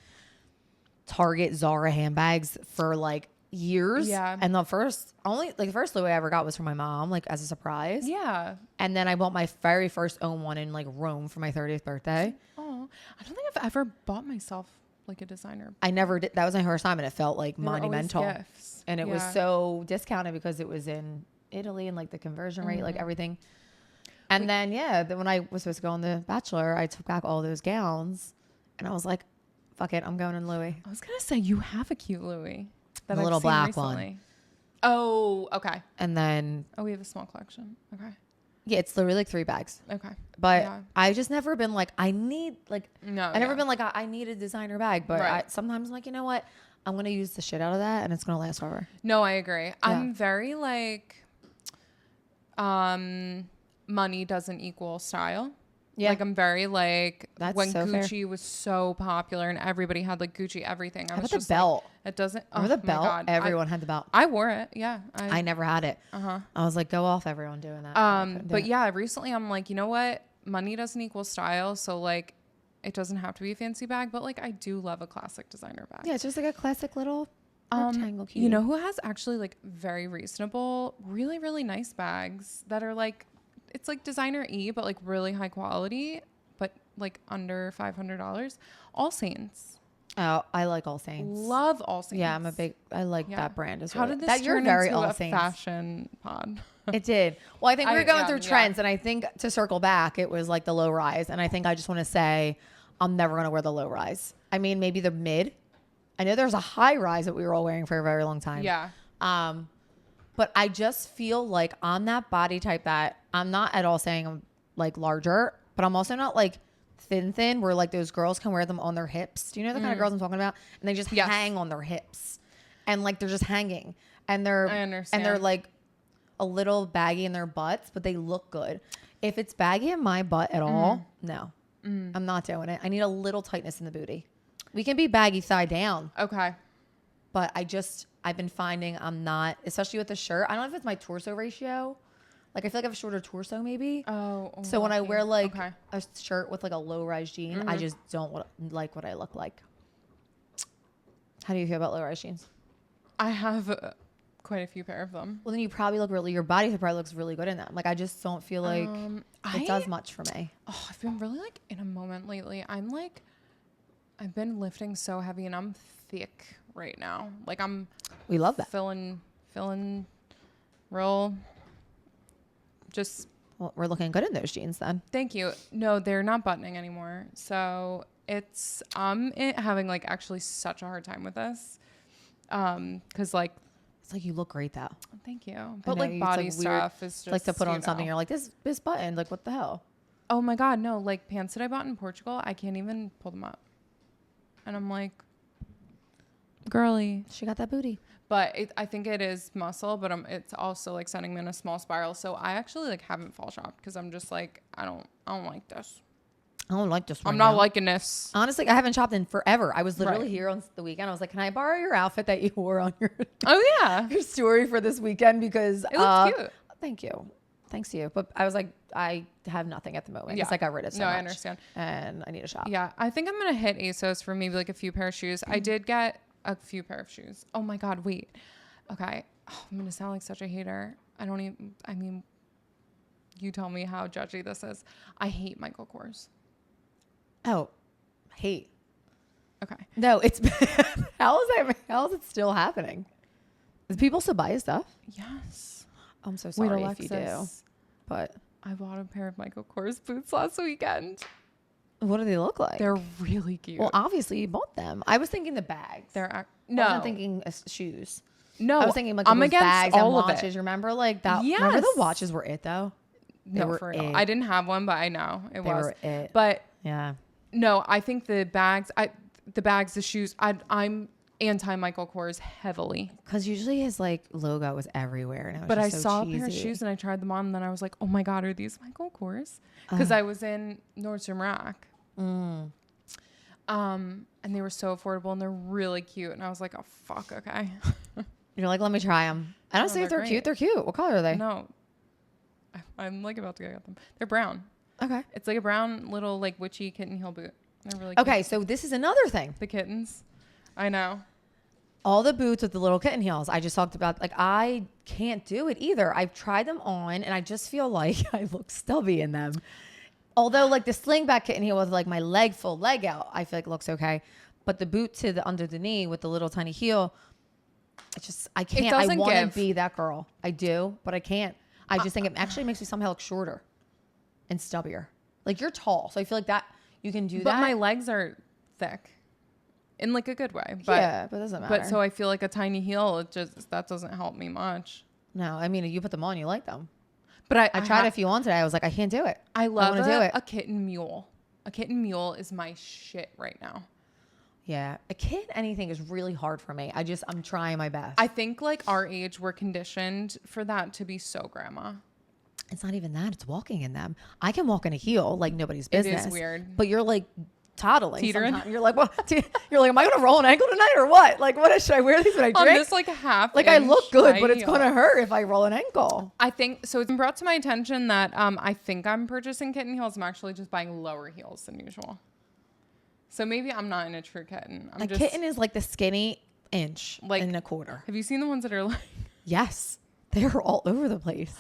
Target, Zara handbags for like years. Yeah. And the first Louis I ever got was from my mom, like as a surprise. Yeah. And then I bought my very first own one in like Rome for my 30th birthday. Oh, I don't think I've ever bought myself like a designer. I never did. That was my first time and it felt like monumental. Gifts. And it was so discounted because it was in Italy and like the conversion rate, like everything. And then, when I was supposed to go on The Bachelor, I took back all those gowns and I was like, fuck it, I'm going in Louis. I was going to say, you have a cute Louis. That the I've little seen black recently. one. Oh, okay. And then. Oh, we have a small collection. Okay. Yeah, it's literally like 3 bags. Okay. But I just never been like, I need like. No. I never been like, I need a designer bag. But sometimes I'm like, you know what? I'm going to use the shit out of that and it's going to last forever. No, I agree. Yeah. I'm very like. Money doesn't equal style. Yeah. Like I'm very like that's when so Gucci fair. Was so popular and everybody had like Gucci everything. I was just the belt. Like, it doesn't. Remember the belt? God. Everyone had the belt. I wore it. Yeah. I never had it. I was like, go off everyone doing that. But yeah, recently I'm like, you know what? Money doesn't equal style. So like, it doesn't have to be a fancy bag, but like I do love a classic designer bag. Yeah, it's just like a classic little rectangle. You know who has actually like very reasonable, really, really nice bags that are like. It's like designer-y, but like really high quality, but like under $500. All Saints. Oh, I like All Saints. Love All Saints. Yeah, I like that brand as well. How did this turn into a fashion pod? It did. Well, I think we were going through trends, and I think to circle back, it was like the low rise. And I think I just want to say I'm never going to wear the low rise. I mean, maybe the mid. I know there's a high rise that we were all wearing for a very long time. Yeah. But I just feel like I'm that body type that I'm not at all saying I'm like larger, but I'm also not like thin where like those girls can wear them on their hips. Do you know the kind of girls I'm talking about? And they just hang on their hips and like they're just hanging and I understand. And they're like a little baggy in their butts, but they look good. If it's baggy in my butt at all, no, I'm not doing it. I need a little tightness in the booty. We can be baggy thigh down. Okay. But I've been finding I'm not, especially with the shirt. I don't know if it's my torso ratio. Like I feel like I have a shorter torso maybe. Oh. So when I wear like a shirt with like a low rise jean, I just don't like what I look like. How do you feel about low rise jeans? I have quite a few pair of them. Well, then you probably your body probably looks really good in them. Like I just don't feel like it does much for me. Oh, I've been really like in a moment lately. I've been lifting so heavy and I'm thick right now. Like we love that. Feeling real just well, we're looking good in those jeans then. Thank you. No, they're not buttoning anymore. So I'm having like actually such a hard time with this. Cause like it's like you look great though. Thank you. But like body stuff is just like to put on something. You're like this button. Like what the hell? Oh my God. No, like pants that I bought in Portugal, I can't even pull them up. And I'm like, girly, she got that booty. But I think it is muscle, but it's also like sending me in a small spiral. So I actually like haven't fall shopped because I'm just like, I don't like this. I don't like this one. I'm not liking this. Honestly, I haven't shopped in forever. I was literally here on the weekend. I was like, can I borrow your outfit that you wore on your your story for this weekend? Because it looks cute. Thank you. Thanks to you. But I was like, I have nothing at the moment. It's like I got rid of so much. I understand. And I need a shop. Yeah. I think I'm going to hit ASOS for maybe like a few pair of shoes. I did get a few pair of shoes. Oh my God, wait. Okay. Oh, I'm going to sound like such a hater. I mean, you tell me how judgy this is. I hate Michael Kors. Oh, hate. Okay. No, it's how is it still happening? Do people still buy his stuff? Yes. I'm so sorry if Alexis, you do. But I bought a pair of Michael Kors boots last weekend. What do they look like? They're really cute. Well, obviously you bought them. I was thinking the bags. I wasn't thinking shoes. No, I was thinking like I'm those against bags all and of watches. it. Remember like that? Yes. Remember the watches were it though? No, for real. I didn't have one, but I know it was. Were it. But yeah. No, I think the bags, the shoes, I'm anti Michael Kors heavily. Because usually his like logo was everywhere. And it was but I so saw cheesy. a pair of shoes and I tried them on and then I was like, oh my God, are these Michael Kors? Because I was in Nordstrom Rack. And they were so affordable and they're really cute. And I was like, oh, fuck, okay. You're like, let me try them. I don't see if they're great. cute. They're cute. What color are they? No. I'm like about to go get them. They're brown. Okay. It's like a brown little like witchy kitten heel boot. They're really okay. cute. So this is another thing. The kittens. I know. All the boots with the little kitten heels. I just talked about, like, I can't do it either. I've tried them on and I just feel like I look stubby in them. Although like the slingback kitten heel with like my full leg out, I feel like it looks okay. But the boot to the under the knee with the little tiny heel, I can't. I want to be that girl. I do, but I can't. I just think it actually makes me somehow look shorter and stubbier. Like you're tall, so I feel like that you can do that. But my legs are thick, in like a good way. But, yeah, but it doesn't matter. But so I feel like a tiny heel. That doesn't help me much. No, I mean, you put them on, you like them. But I tried a few on today. I was like, I can't do it. I love a kitten mule. A kitten mule is my shit right now. Yeah. A kid, anything is really hard for me. I'm trying my best. I think like our age, we're conditioned for that to be so grandma. It's not even that. It's walking in them. I can walk in a heel like nobody's business. It is weird. But you're like toddling. Teetering. You're like, well, you're like, am I going to roll an ankle tonight or what? Like, should I wear these when I drink? On this like half. Like I look good, but it's going to hurt if I roll an ankle. I think so. It's been brought to my attention that I think I'm purchasing kitten heels. I'm actually just buying lower heels than usual. So maybe I'm not in a true kitten. A kitten is like the skinny inch like and a quarter. Have you seen the ones that are like? Yes, they're all over the place.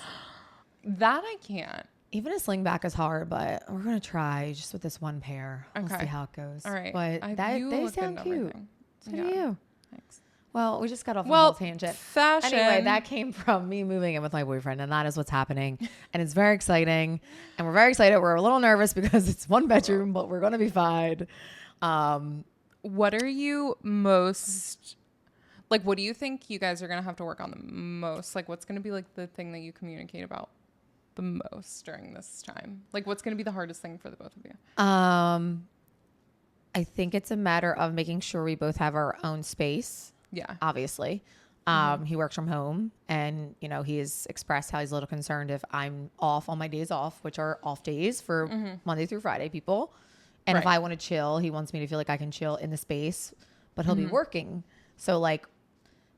That I can't. Even a slingback is hard, but we're gonna try just with this one pair. Okay. We'll see how it goes. All right. But they sound cute. So do you. Thanks. Well, we just got off on a whole tangent. Fashion. Anyway, that came from me moving in with my boyfriend, and that is what's happening. And it's very exciting. And we're very excited. We're a little nervous because it's one bedroom, but we're gonna be fine. What are you most like? What do you think you guys are gonna have to work on the most? Like, what's gonna be like the thing that you communicate about the most during this time? Like, what's gonna be the hardest thing for the both of you? I think it's a matter of making sure we both have our own space. Yeah, obviously. He works from home, and he has expressed how he's a little concerned if I'm off on my days off, which are off days for Monday through Friday people. And if I want to chill, he wants me to feel like I can chill in the space, but he'll be working. So like,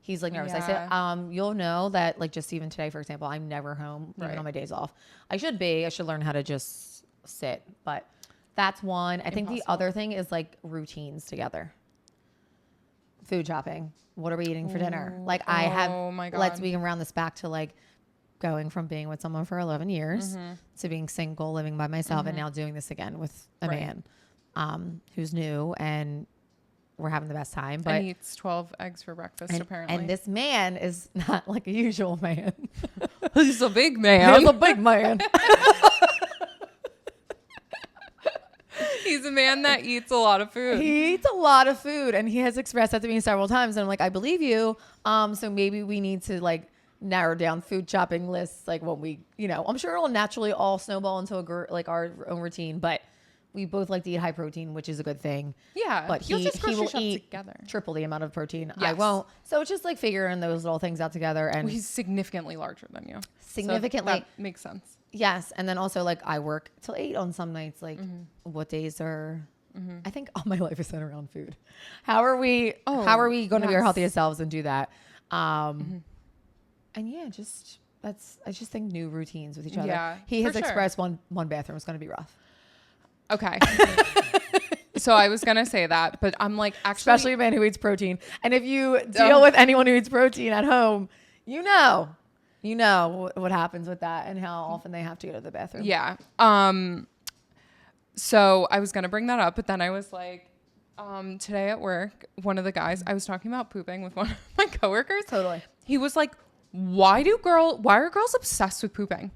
he's like nervous. Yeah. I said, you'll know that like just even today, for example, I'm never home even on my days off. I should learn how to just sit, but that's one. I think the other thing is like routines together. Food shopping. What are we eating for dinner? Like oh my God. we can round this back to like going from being with someone for 11 years to being single, living by myself, and now doing this again with a man who's new, and we're having the best time. But he eats 12 eggs for breakfast, apparently. And this man is not like a usual man. He's a big man. He's a big man. He's a man that eats a lot of food. He eats a lot of food, and he has expressed that to me several times. And I'm like, I believe you. So maybe we need to like narrow down food shopping lists. Like when we, I'm sure it'll naturally all snowball into our own routine, but we both like to eat high protein, which is a good thing. Yeah. But he will eat together. Triple the amount of protein. Yes. I won't. So it's just like figuring those little things out together. And he's significantly larger than you. Significantly. So that makes sense. Yes. And then also like I work till 8 on some nights. Like what days are, I think all my life is centered around food. How are we going to be our healthiest selves and do that? And yeah, I just think new routines with each other. Yeah, he has expressed one bathroom is going to be rough. Okay. So I was going to say that, but I'm like, actually, especially a man who eats protein. And if you deal with anyone who eats protein at home, you know what happens with that and how often they have to go to the bathroom. Yeah. So I was going to bring that up, but then I was like, today at work, one of the guys, I was talking about pooping with one of my coworkers. Totally. He was like, why are girls obsessed with pooping?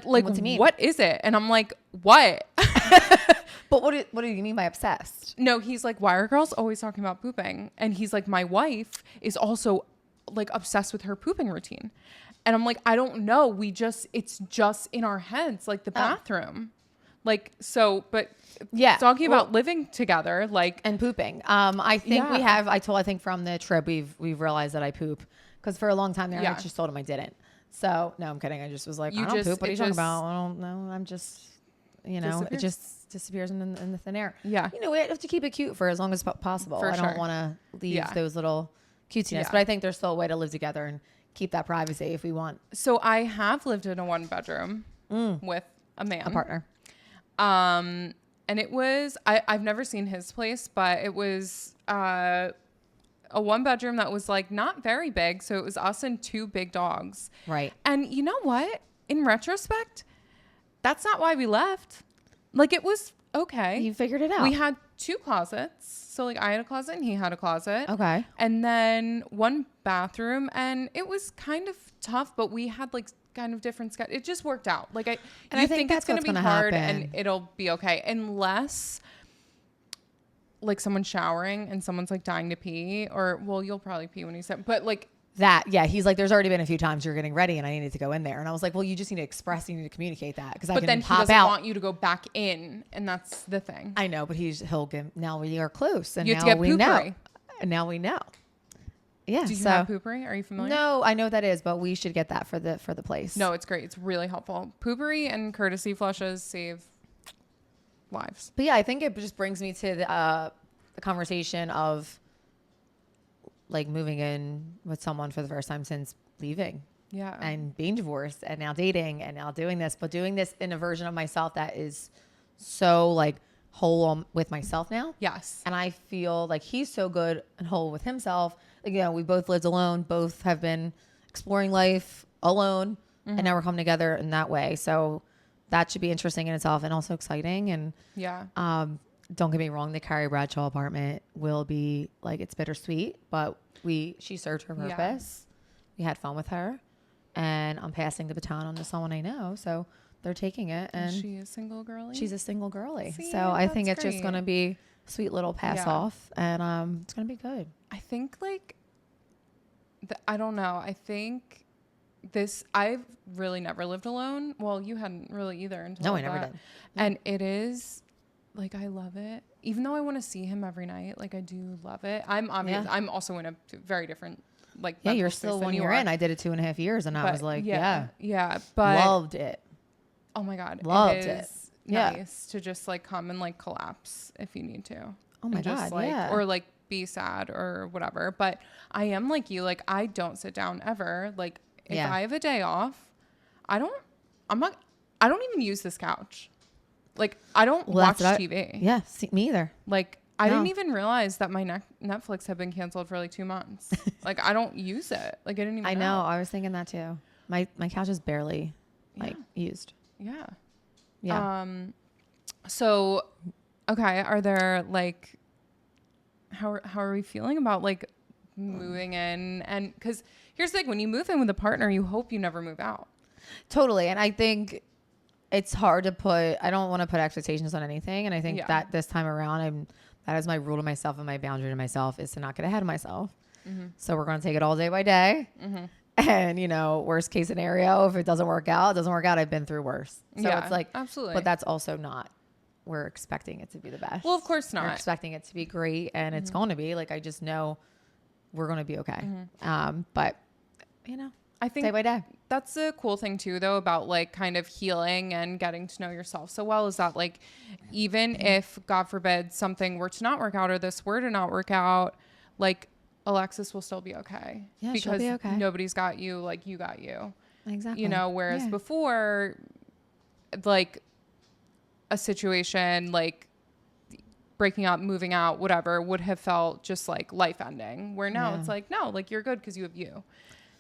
Like, what do you mean? What is it? And I'm like, what? But what do you mean by obsessed? No, he's like, why are girls always talking about pooping? And he's like, my wife is also like obsessed with her pooping routine. And I'm like, I don't know. It's just in our heads, like the bathroom. Like, so, but yeah, talking about living together, like, and pooping. I think we have, I think from the trip, we've realized that I poop, because for a long time there, I just told him I didn't. So no, I'm kidding. I just was like, I don't poop. What are you talking about? I don't know. I'm just, it just disappears in the thin air. Yeah. We have to keep it cute for as long as possible. I don't want to leave those little cutesiness, but I think there's still a way to live together and keep that privacy if we want. So I have lived in a 1-bedroom with a man, a partner. And it was, I've never seen his place, but it was a 1-bedroom that was like not very big. So it was us and 2 big dogs. Right. And you know what? In retrospect, that's not why we left. Like, it was okay. You figured it out. We had 2 closets. So like I had a closet and he had a closet. Okay. And then 1 bathroom, and it was kind of tough, but we had like kind of different it just worked out. Like I think it's going to be hard and it'll be okay, unless like someone's showering and someone's like dying to pee, or well, you'll probably pee when he's there, but like that, yeah, he's like, there's already been a few times you're getting ready and I needed to go in there, and I was like, well, you just need to express, you need to communicate that, because I can pop out. But then he doesn't want you to go back in, and that's the thing. I know, but he'll give. Now we are close, and you have to get we poopery. know, and now we know. Yeah. Do you have poopery? Are you familiar? No, I know what that is, but we should get that for the place. No, it's great. It's really helpful. Poopery and courtesy flushes save lives. But yeah, I think it just brings me to the conversation of like moving in with someone for the first time since leaving. Yeah. And being divorced, and now dating, and now doing this, but doing this in a version of myself that is so like whole with myself now. Yes. And I feel like he's so good and whole with himself. Like, we both lived alone, both have been exploring life alone, and now we're coming together in that way. So that should be interesting in itself, and also exciting. And yeah. Don't get me wrong, the Carrie Bradshaw apartment will be like, it's bittersweet, but she served her purpose. Yeah. We had fun with her, and I'm passing the baton on to someone I know. So they're taking it, and she is single girly. She's a single girly. See, so I think it's great. just going to be a sweet little pass off, and it's going to be good. I think like, I don't know. I think I've really never lived alone. Well, you hadn't really either until No, I never did. And it is like, I love it. Even though I want to see him every night, like I do love it. I'm also in a very different like. Yeah, you're still 1 year in. I did it 2.5 years, and I was like, yeah, but loved it. Oh my God, loved it. Is nice to just like come and like collapse if you need to. Oh my God, just, like, or like be sad or whatever. But I am like you, like I don't sit down ever. Like if I have a day off, I don't even use this couch. Like I don't watch TV. Yeah, me either. Like I didn't even realize that my Netflix had been canceled for like 2 months. Like I don't use it. Like I didn't even know. I was thinking that too. My couch is barely like used. Yeah. Yeah. So, okay. Are there like, how are we feeling about like moving in? And cause here's the thing, when you move in with a partner, you hope you never move out. Totally. And I think it's hard to I don't want to put expectations on anything. And I think that this time around, that is my rule to myself, and my boundary to myself is to not get ahead of myself. Mm-hmm. So we're going to take it all day by day. Mm-hmm. And, worst case scenario, if it doesn't work out, it doesn't work out. I've been through worse. So it's like, absolutely. But that's also not, we're expecting it to be the best. Well, of course not. We're expecting it to be great, and it's going to be. Like, I just know we're going to be okay. But, I think day by day. That's a cool thing too, though, about like kind of healing and getting to know yourself so well, is that like, even if God forbid something were to not work out, or this were to not work out, like Alexis will still be okay. Yeah, because she'll be okay. Nobody's got you like you got you. Exactly. Whereas before, like a situation like breaking up, moving out, whatever, would have felt just like life ending, where now it's like, no, like you're good because you have you.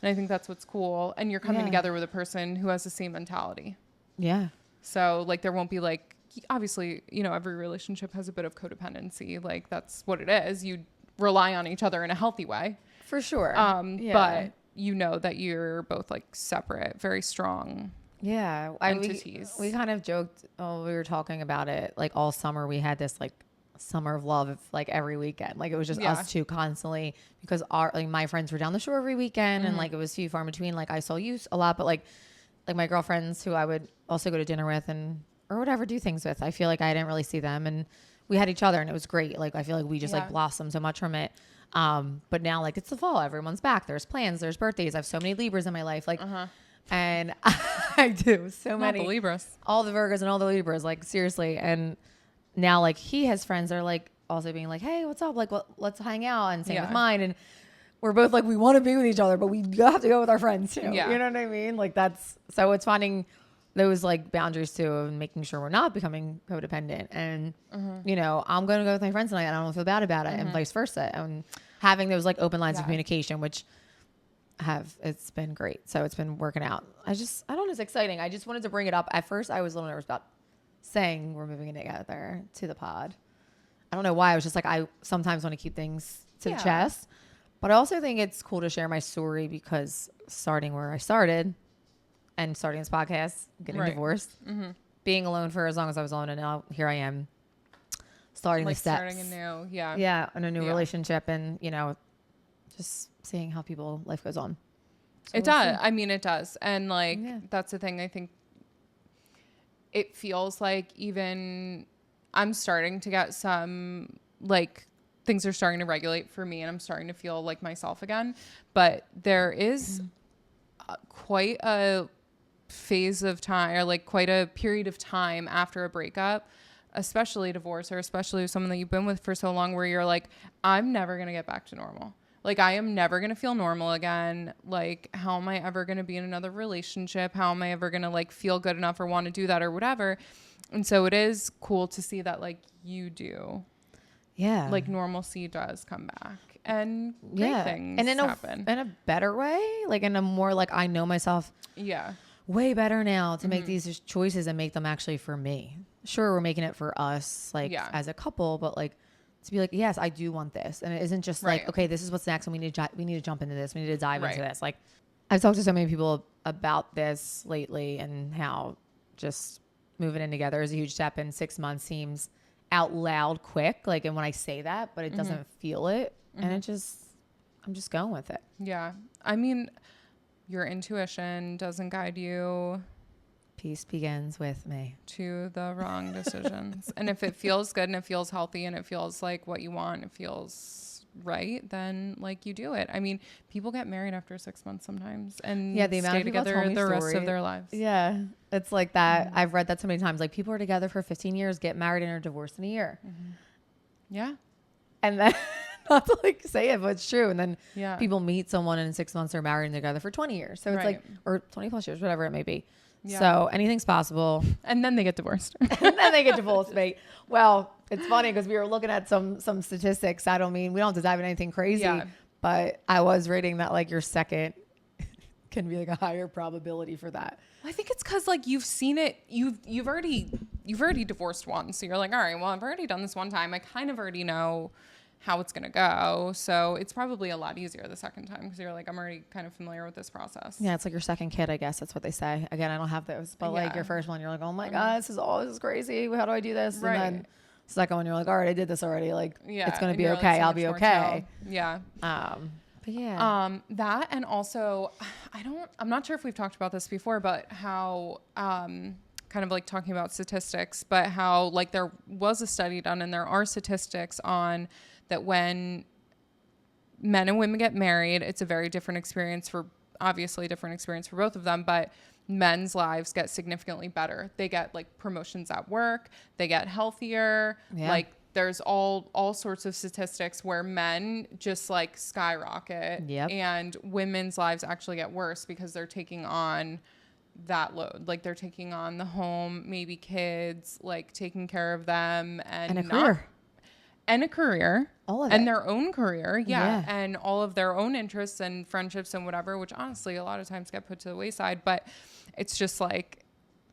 And I think that's what's cool. And you're coming together with a person who has the same mentality. Yeah. So like there won't be like, obviously, every relationship has a bit of codependency. Like that's what it is. You rely on each other in a healthy way. For sure. But that you're both like separate, very strong entities. We kind of joked, we were talking about it like all summer. We had this like summer of love like every weekend. Like it was just us two constantly because our like my friends were down the shore every weekend and like it was few far in between. Like I saw you a lot, but like my girlfriends who I would also go to dinner with and or whatever do things with. I feel like I didn't really see them and we had each other and it was great. Like I feel like we just like blossomed so much from it. But now like it's the fall, everyone's back. There's plans, there's birthdays. I have so many Libras in my life. Like and I do so many the Libras. All the Virgos and all the Libras, like seriously. And now like he has friends that are like also being like, hey, what's up? Like let's hang out and same with mine. And we're both like, we want to be with each other, but we have to go with our friends too. Yeah. You know what I mean? Like that's, so it's finding those like boundaries too and making sure we're not becoming codependent. And, you know, I'm going to go with my friends tonight and I don't feel bad about it and vice versa. And having those like open lines of communication, which it's been great. So it's been working out. I don't know. It's exciting. I just wanted to bring it up. At first I was a little nervous about saying we're moving in together to the pod. I don't know why. I was just like, I sometimes want to keep things to the chest, but I also think it's cool to share my story because starting where I started and starting this podcast, getting divorced, being alone for as long as I was alone. And now here I am starting like the steps. Starting a new, in a new relationship and, you know, just seeing how life goes on. So it does. I mean, it does. And like, that's the thing. I think it feels like even I'm starting to get some like things are starting to regulate for me and I'm starting to feel like myself again. But there is quite a phase of time or like quite a period of time after a breakup, especially divorce or especially with someone that you've been with for so long where you're like, I'm never going to get back to normal. Like, I am never going to feel normal again. Like, how am I ever going to be in another relationship? How am I ever going to, like, feel good enough or want to do that or whatever? And so it is cool to see that, like, you do. Yeah. Like, normalcy does come back. And great things and happen. In a better way. Like, in a more, like, I know myself way better now to make these choices and make them actually for me. Sure, we're making it for us, like, as a couple, but, like, to be like, yes, I do want this. And it isn't just like, okay, this is what's next. And we need to jump into this. We need to dive into this. Like I've talked to so many people about this lately and how just moving in together is a huge step. And 6 months seems out loud quick. Like, and when I say that, but it doesn't feel it. And I'm just going with it. Yeah. I mean, your intuition doesn't guide you. Peace begins with me. To the wrong decisions. And if it feels good and it feels healthy and it feels like what you want, it feels right, then like you do it. I mean, people get married after 6 months sometimes and the amount stay of people together the rest of their lives. Yeah. It's like that. I've read that so many times. Like people are together for 15 years, get married and are divorced in a year. Yeah. And then not to like say it, but it's true. And then people meet someone and in 6 months they're married and together for 20 years. So it's like, or 20 plus years, whatever it may be. Yeah. So anything's possible. And then they get divorced. And then they get divorced, mate. Well, it's funny because we were looking at some statistics. I don't mean, we don't have to dive into anything crazy, but I was reading that like your second can be like a higher probability for that. I think it's because like you've seen it, you've already divorced once. So you're like, all right, well, I've already done this one time. I kind of already know how it's going to go. So it's probably a lot easier the second time because you're like, I'm already kind of familiar with this process. Yeah. It's like your second kid, I guess. That's what they say. Again, I don't have those, but like your first one, you're like, oh my God, this is crazy. How do I do this? And then second one, you're like, all right, I did this already. Like it's going to be okay. Like, I'll be okay. Yeah. But yeah. That, and also I'm not sure if we've talked about this before, but how, kind of like talking about statistics, but how like there was a study done and there are statistics on that when men and women get married, it's a very different experience for both of them, but men's lives get significantly better. They get like promotions at work, they get healthier. Like there's all sorts of statistics where men just like skyrocket and women's lives actually get worse because they're taking on that load. Like they're taking on the home, maybe kids, like taking care of them and a career. All of it. And their own career. Yeah. And all of their own interests and friendships and whatever, which honestly a lot of times get put to the wayside. But it's just like,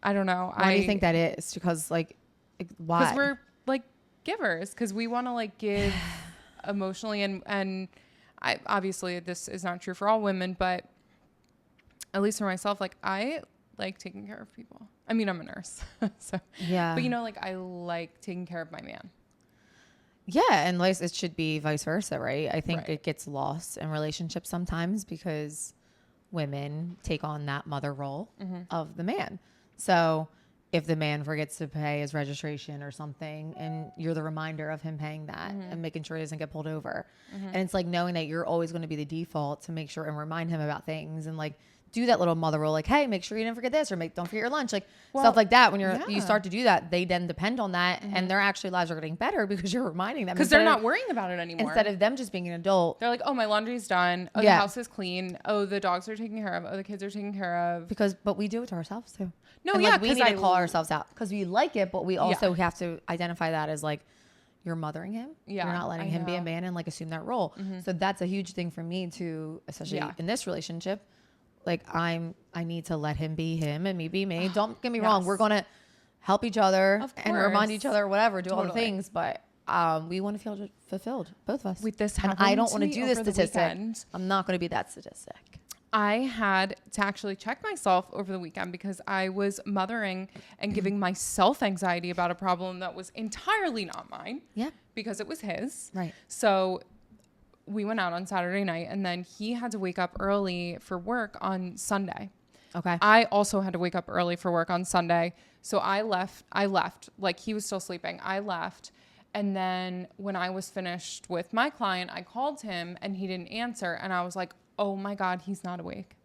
I don't know. Why do you think that is? Because like, why? Because we're like givers. Because we want to like give emotionally. And I obviously this is not true for all women, but at least for myself, like I like taking care of people. I mean, I'm a nurse. So, but you know, like I like taking care of my man. Yeah, and like it should be vice versa, right? I think Right. it gets lost in relationships sometimes because women take on that mother role of the man. So if the man forgets to pay his registration or something, and you're the reminder of him paying that and making sure he doesn't get pulled over, and it's like knowing that you're always going to be the default to make sure and remind him about things and like do that little mother role, like, hey, make sure you didn't forget this, or don't forget your lunch, like stuff like that. When you start to do that, they then depend on that, and their actually lives are getting better because you're reminding them. Because they're not worrying about it anymore. Instead of them just being an adult. They're like, oh, my laundry's done. Oh, the house is clean. Oh, the dogs are taken care of. Oh, the kids are taken care of. But we do it to ourselves too. No, and yeah, like, we need to call ourselves out because we like it, but we also have to identify that as like, you're mothering him. Yeah, you're not letting him be a man and like assume that role. So that's a huge thing for me too, especially in this relationship. Like I need to let him be him and me be me. Don't get me wrong. We're going to help each other and remind each other, whatever, do all the things. But we want to feel fulfilled, both of us. With this and I don't want to do this statistic. I'm not going to be that statistic. I had to actually check myself over the weekend because I was mothering and giving myself anxiety about a problem that was entirely not mine. Yeah. Because it was his. Right. So we went out on Saturday night and then he had to wake up early for work on Sunday. Okay. I also had to wake up early for work on Sunday. So I left, like he was still sleeping. I left. And then when I was finished with my client, I called him and he didn't answer. And I was like, oh my God, he's not awake.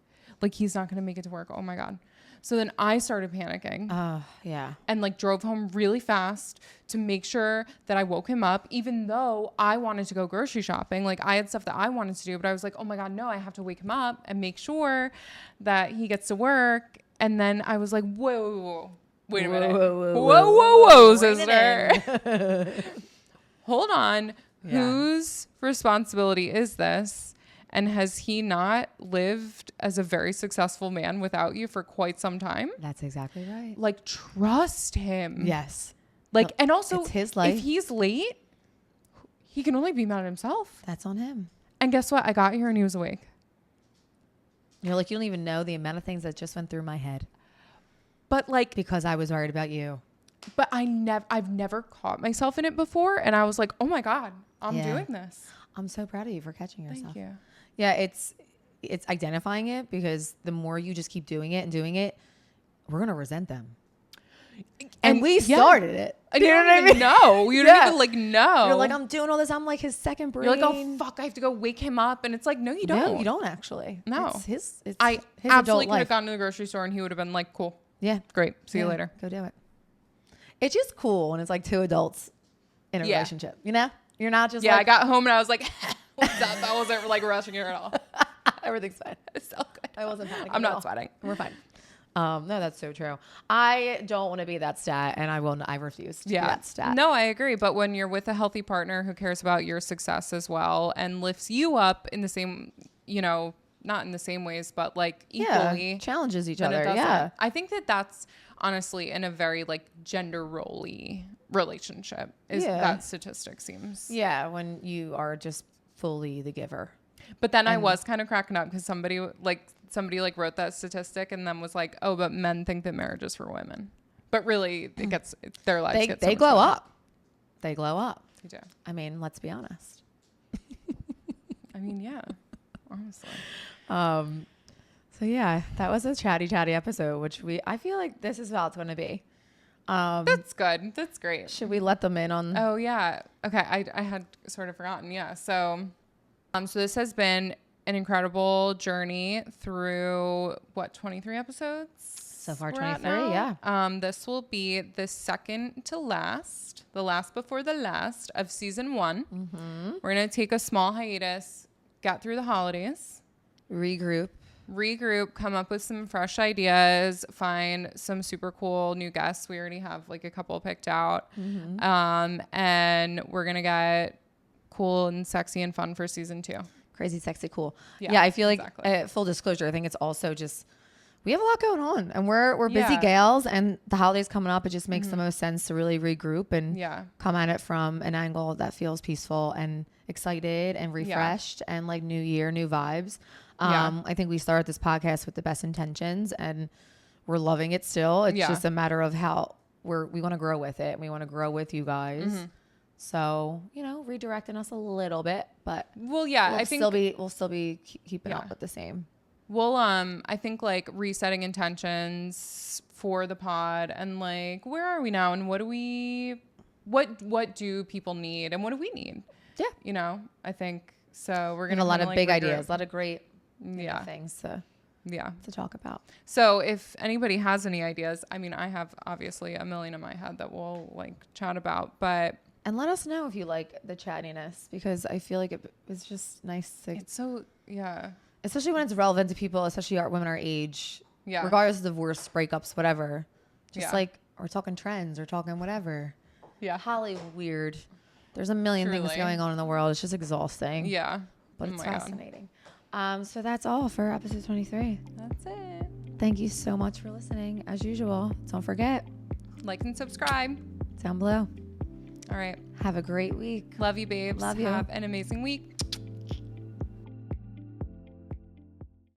Like he's not going to make it to work. Oh my God. So then I started panicking. Yeah. And like drove home really fast to make sure that I woke him up, even though I wanted to go grocery shopping. Like I had stuff that I wanted to do, but I was like, oh my God, no, I have to wake him up and make sure that he gets to work. And then I was like, whoa, wait a minute. Whoa, sister. Hold on. Yeah. Whose responsibility is this? And has he not lived as a very successful man without you for quite some time? That's exactly right. Like, trust him. Yes. Like, and also, it's his life. If he's late, he can only be mad at himself. That's on him. And guess what? I got here and he was awake. You're like, you don't even know the amount of things that just went through my head. But like, because I was worried about you. But I've never caught myself in it before. And I was like, oh my God, I'm doing this. I'm so proud of you for catching yourself. Thank you. Yeah, it's identifying it, because the more you just keep doing it, we're going to resent them. And we started it. You know what I mean? No, you don't even like know. You're like, I'm doing all this. I'm like his second brain. You're like, oh fuck, I have to go wake him up. And it's like, no, you don't. No, you don't actually. No. It's his absolutely could have gone to the grocery store and he would have been like, cool. Yeah. Great. See you later. Go do it. It's just cool when it's like two adults in a relationship, you know? You're not just I got home and I was like, what's up? I wasn't like rushing her at all. Everything's fine. It's so good. I wasn't panicking. I'm not sweating. We're fine. No, that's so true. I don't want to be that stat, and I refuse to be that stat. No, I agree. But when you're with a healthy partner who cares about your success as well and lifts you up in the same, not in the same ways, but like equally. Challenges each other. Yeah. I think that's honestly in a very like gender role-y relationship that statistic seems. Yeah. When you are just fully the giver. But then I was kind of cracking up because somebody wrote that statistic and then was like, oh, but men think that marriage is for women. But really their lives get so they much glow better. up. They glow up. They do. I mean, let's be honest. I mean, yeah, honestly. So yeah, that was a chatty episode, which I feel like this is how it's going to be. That's good. That's great. Should we let them in on? Oh yeah. Okay. I had sort of forgotten. Yeah. So this has been an incredible journey through 23 episodes so far. 23. Yeah. This will be the second to last, the last before the last of season 1. Mm-hmm. We're going to take a small hiatus, get through the holidays, regroup, come up with some fresh ideas, find some super cool new guests. We already have like a couple picked out. Mm-hmm. And we're going to get cool and sexy and fun for season 2. Crazy, sexy, cool. Yeah, I feel like full disclosure, I think it's also just we have a lot going on, and we're busy gals, and the holidays coming up. It just makes the most sense to really regroup and come at it from an angle that feels peaceful and excited and refreshed and like new year, new vibes. I think we started this podcast with the best intentions, and we're loving it still. It's just a matter of how we want to grow with it, and we want to grow with you guys. So, redirecting us a little bit, but well, yeah, we'll I think we'll still be keeping up with the same. Well, I think like resetting intentions for the pod and like, where are we now and what do people need and what do we need? Yeah. I think so. We're going going to to a lot of big ideas, a lot of great things to talk about. So if anybody has any ideas, I mean, I have obviously a million in my head that we'll like chat about, and let us know if you like the chattiness, because I feel like it's just nice to. It's so, yeah. Especially when it's relevant to people, especially women our age. Yeah. Regardless of divorce, breakups, whatever. Just like, we're talking trends, we're talking whatever. Yeah. Holly weird. There's a million things going on in the world. It's just exhausting. Yeah. But it's fascinating. So that's all for episode 23. That's it. Thank you so much for listening. As usual, don't forget. Like and subscribe. Down below. All right. Have a great week. Love you, babes. Love you. Have an amazing week.